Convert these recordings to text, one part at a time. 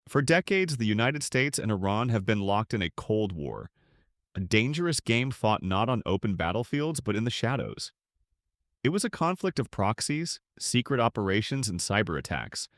For decades, the United States and Iran have been locked in a Cold War, a dangerous game fought not on open battlefields but in the shadows. It was a conflict of proxies, secret operations, and cyber attacks,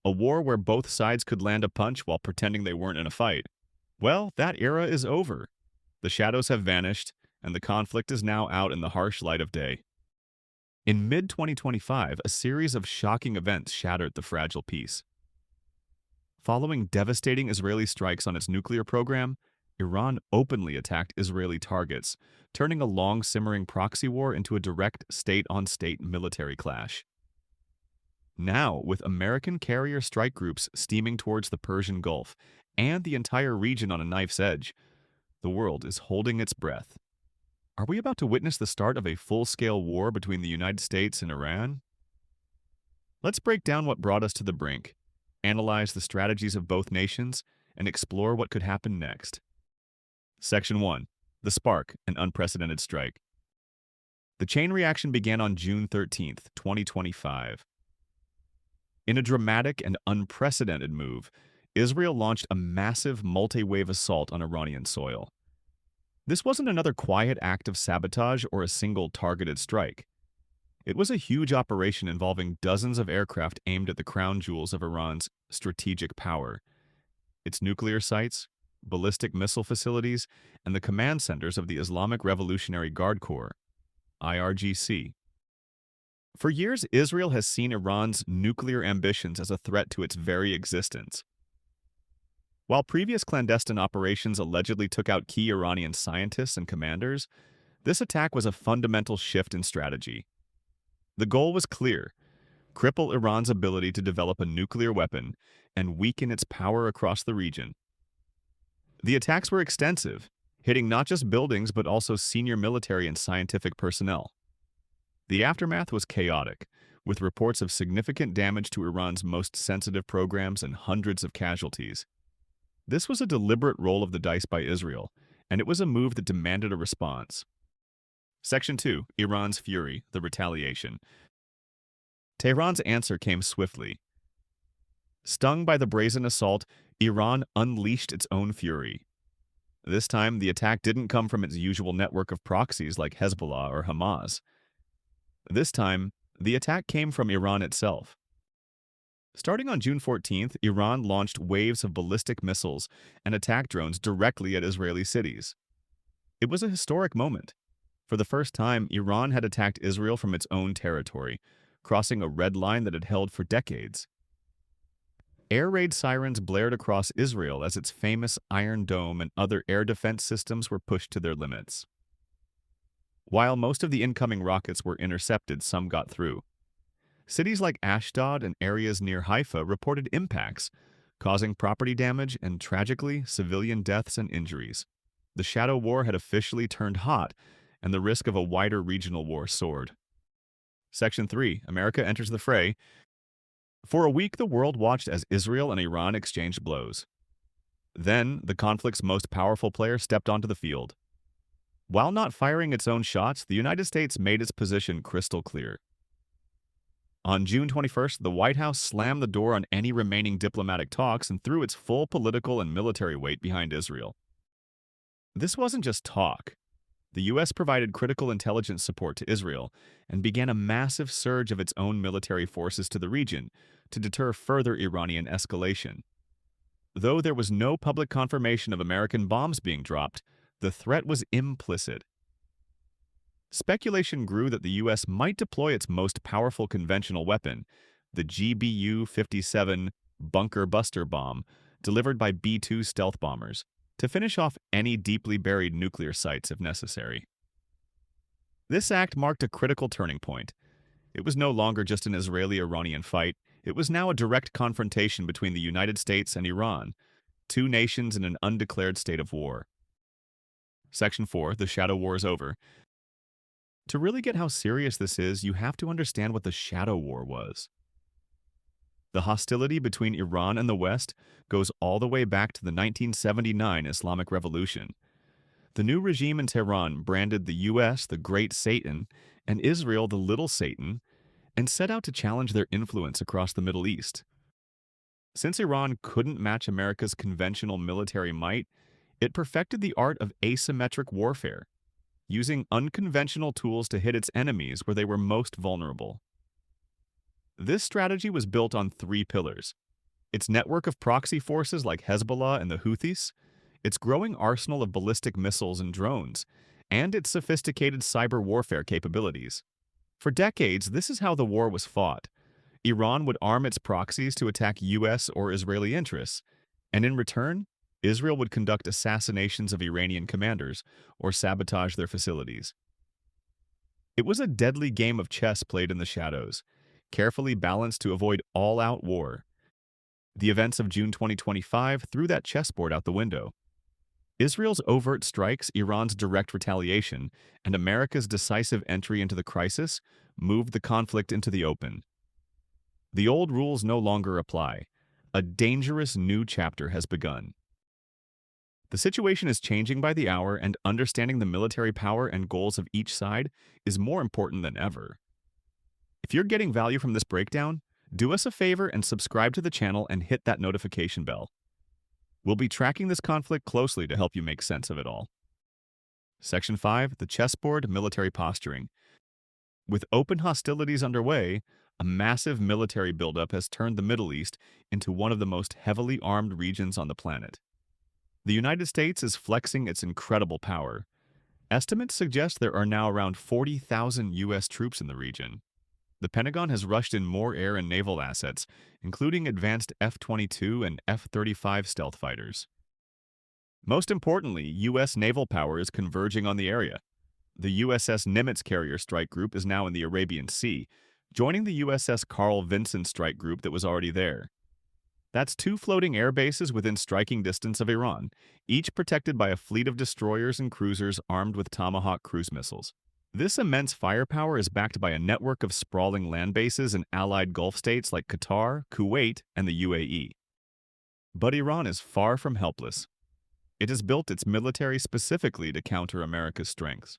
a war where both sides could land a punch while pretending they weren't in a fight. Well, that era is over. The shadows have vanished, and the conflict is now out in the harsh light of day. In mid-2025, a series of shocking events shattered the fragile peace. Following devastating Israeli strikes on its nuclear program, Iran openly attacked Israeli targets, turning a long-simmering proxy war into a direct state-on-state military clash. Now, with American carrier strike groups steaming towards the Persian Gulf and the entire region on a knife's edge, the world is holding its breath. Are we about to witness the start of a full-scale war between the United States and Iran? Let's break down what brought us to the brink, analyze the strategies of both nations, and explore what could happen next. Section 1. The Spark, an Unprecedented Strike. The chain reaction began on June 13, 2025. In a dramatic and unprecedented move, Israel launched a massive multi-wave assault on Iranian soil. This wasn't another quiet act of sabotage or a single targeted strike. It was a huge operation involving dozens of aircraft aimed at the crown jewels of Iran's strategic power, its nuclear sites, ballistic missile facilities, and the command centers of the Islamic Revolutionary Guard Corps, IRGC. For years, Israel has seen Iran's nuclear ambitions as a threat to its very existence. While previous clandestine operations allegedly took out key Iranian scientists and commanders, this attack was a fundamental shift in strategy. The goal was clear: cripple Iran's ability to develop a nuclear weapon and weaken its power across the region. The attacks were extensive, hitting not just buildings but also senior military and scientific personnel. The aftermath was chaotic, with reports of significant damage to Iran's most sensitive programs and hundreds of casualties. This was a deliberate roll of the dice by Israel, and it was a move that demanded a response. Section 2. Iran's Fury, the Retaliation. Tehran's answer came swiftly. Stung by the brazen assault, Iran unleashed its own fury. This time, the attack didn't come from its usual network of proxies like Hezbollah or Hamas. This time, the attack came from Iran itself. Starting on June 14th, Iran launched waves of ballistic missiles and attack drones directly at Israeli cities. It was a historic moment. For the first time, Iran had attacked Israel from its own territory, crossing a red line that had held for decades. Air raid sirens blared across Israel as its famous Iron Dome and other air defense systems were pushed to their limits. While most of the incoming rockets were intercepted, some got through. Cities like Ashdod and areas near Haifa reported impacts, causing property damage and, tragically, civilian deaths and injuries. The shadow war had officially turned hot, and the risk of a wider regional war soared. Section 3. America enters the fray. For a week, the world watched as Israel and Iran exchanged blows. Then, the conflict's most powerful player stepped onto the field. While not firing its own shots, the United States made its position crystal clear. On June 21st, the White House slammed the door on any remaining diplomatic talks and threw its full political and military weight behind Israel. This wasn't just talk. The U.S. provided critical intelligence support to Israel and began a massive surge of its own military forces to the region to deter further Iranian escalation. Though there was no public confirmation of American bombs being dropped, the threat was implicit. Speculation grew that the U.S. might deploy its most powerful conventional weapon, the GBU-57 bunker buster bomb, delivered by B-2 stealth bombers, to finish off any deeply buried nuclear sites if necessary. This act marked a critical turning point. It was no longer just an Israeli-Iranian fight. It was now a direct confrontation between the United States and Iran, two nations in an undeclared state of war. Section 4. The Shadow War is over. To really get how serious this is, you have to understand what the Shadow War was. The hostility between Iran and the West goes all the way back to the 1979 Islamic Revolution. The new regime in Tehran branded the U.S. the Great Satan and Israel the Little Satan, and set out to challenge their influence across the Middle East. Since Iran couldn't match America's conventional military might, it perfected the art of asymmetric warfare, using unconventional tools to hit its enemies where they were most vulnerable. This strategy was built on three pillars: its network of proxy forces like Hezbollah and the Houthis, its growing arsenal of ballistic missiles and drones, and its sophisticated cyber warfare capabilities. For decades, this is how the war was fought. Iran would arm its proxies to attack U.S. or Israeli interests, and in return, Israel would conduct assassinations of Iranian commanders or sabotage their facilities. It was a deadly game of chess played in the shadows, carefully balanced to avoid all-out war. The events of June 2025 threw that chessboard out the window. Israel's overt strikes, Iran's direct retaliation, and America's decisive entry into the crisis moved the conflict into the open. The old rules no longer apply. A dangerous new chapter has begun. The situation is changing by the hour, and understanding the military power and goals of each side is more important than ever. If you're getting value from this breakdown, do us a favor and subscribe to the channel and hit that notification bell. We'll be tracking this conflict closely to help you make sense of it all. Section 5, the chessboard, military posturing. With open hostilities underway, a massive military buildup has turned the Middle East into one of the most heavily armed regions on the planet. The United States is flexing its incredible power. Estimates suggest there are now around 40,000 U.S. troops in the region. The Pentagon has rushed in more air and naval assets, including advanced F-22 and F-35 stealth fighters. Most importantly, U.S. naval power is converging on the area. The USS Nimitz carrier strike group is now in the Arabian Sea, joining the USS Carl Vinson strike group that was already there. That's two floating air bases within striking distance of Iran, each protected by a fleet of destroyers and cruisers armed with Tomahawk cruise missiles. This immense firepower is backed by a network of sprawling land bases in allied Gulf states like Qatar, Kuwait, and the UAE. But Iran is far from helpless. It has built its military specifically to counter America's strengths.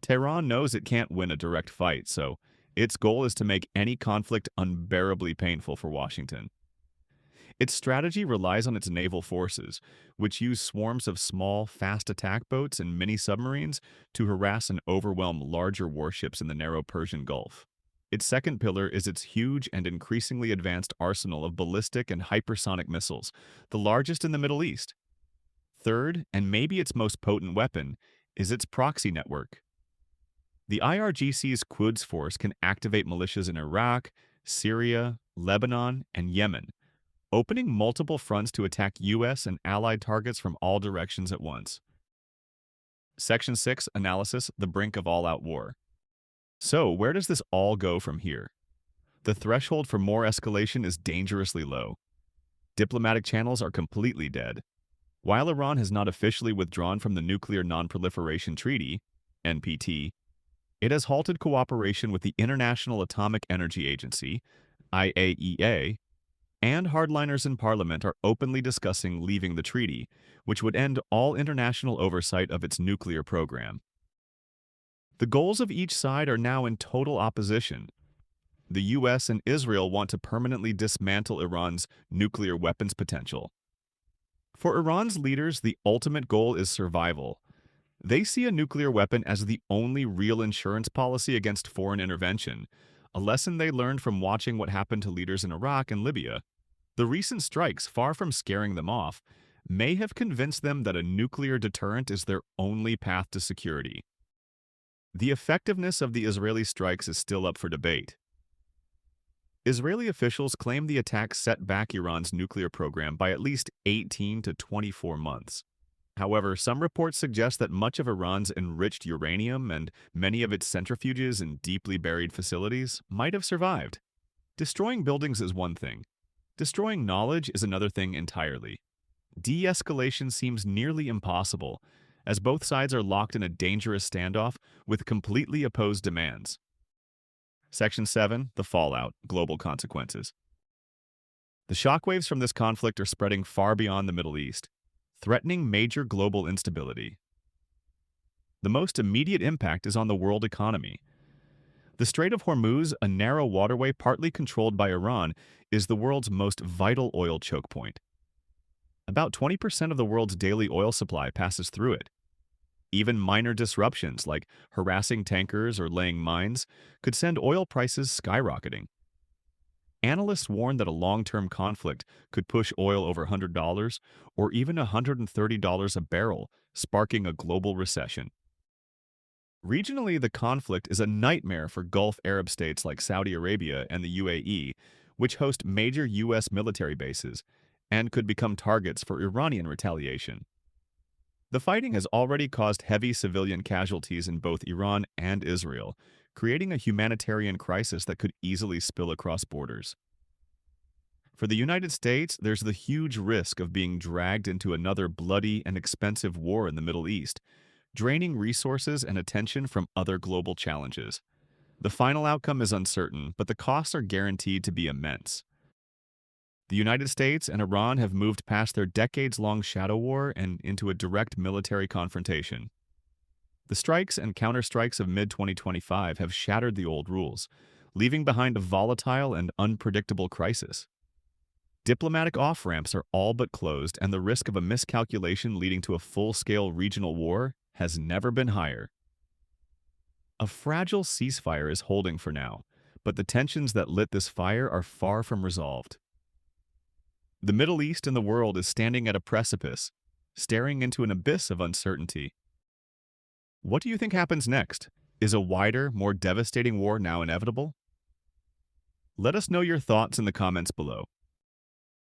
Tehran knows it can't win a direct fight, so its goal is to make any conflict unbearably painful for Washington. Its strategy relies on its naval forces, which use swarms of small, fast attack boats and mini-submarines to harass and overwhelm larger warships in the narrow Persian Gulf. Its second pillar is its huge and increasingly advanced arsenal of ballistic and hypersonic missiles, the largest in the Middle East. Third, and maybe its most potent weapon, is its proxy network. The IRGC's Quds force can activate militias in Iraq, Syria, Lebanon, and Yemen, opening multiple fronts to attack U.S. and allied targets from all directions at once. Section 6, Analysis, the brink of all-out war. So, where does this all go from here? The threshold for more escalation is dangerously low. Diplomatic channels are completely dead. While Iran has not officially withdrawn from the Nuclear Non-Proliferation Treaty, NPT, it has halted cooperation with the International Atomic Energy Agency, IAEA, and hardliners in parliament are openly discussing leaving the treaty, which would end all international oversight of its nuclear program. The goals of each side are now in total opposition. The US and Israel want to permanently dismantle Iran's nuclear weapons potential. For Iran's leaders, the ultimate goal is survival. They see a nuclear weapon as the only real insurance policy against foreign intervention, a lesson they learned from watching what happened to leaders in Iraq and Libya. The recent strikes, far from scaring them off, may have convinced them that a nuclear deterrent is their only path to security. The effectiveness of the Israeli strikes is still up for debate. Israeli officials claim the attacks set back Iran's nuclear program by at least 18 to 24 months. However, some reports suggest that much of Iran's enriched uranium and many of its centrifuges and deeply buried facilities might have survived. Destroying buildings is one thing. Destroying knowledge is another thing entirely. De-escalation seems nearly impossible, as both sides are locked in a dangerous standoff with completely opposed demands. Section 7, the fallout, global consequences. The shockwaves from this conflict are spreading far beyond the Middle East, threatening major global instability. The most immediate impact is on the world economy. The Strait of Hormuz, a narrow waterway partly controlled by Iran, is the world's most vital oil choke point. About 20% of the world's daily oil supply passes through it. Even minor disruptions, like harassing tankers or laying mines, could send oil prices skyrocketing. Analysts warn that a long-term conflict could push oil over $100 or even $130 a barrel, sparking a global recession. Regionally, the conflict is a nightmare for Gulf Arab states like Saudi Arabia and the UAE, which host major U.S. military bases and could become targets for Iranian retaliation. The fighting has already caused heavy civilian casualties in both Iran and Israel, creating a humanitarian crisis that could easily spill across borders. For the United States, there's the huge risk of being dragged into another bloody and expensive war in the Middle East, draining resources and attention from other global challenges. The final outcome is uncertain, but the costs are guaranteed to be immense. The United States and Iran have moved past their decades-long shadow war and into a direct military confrontation. The strikes and counterstrikes of mid-2025 have shattered the old rules, leaving behind a volatile and unpredictable crisis. Diplomatic off-ramps are all but closed, and the risk of a miscalculation leading to a full-scale regional war has never been higher. A fragile ceasefire is holding for now, but the tensions that lit this fire are far from resolved. The Middle East and the world is standing at a precipice, staring into an abyss of uncertainty. What do you think happens next? Is a wider, more devastating war now inevitable? Let us know your thoughts in the comments below.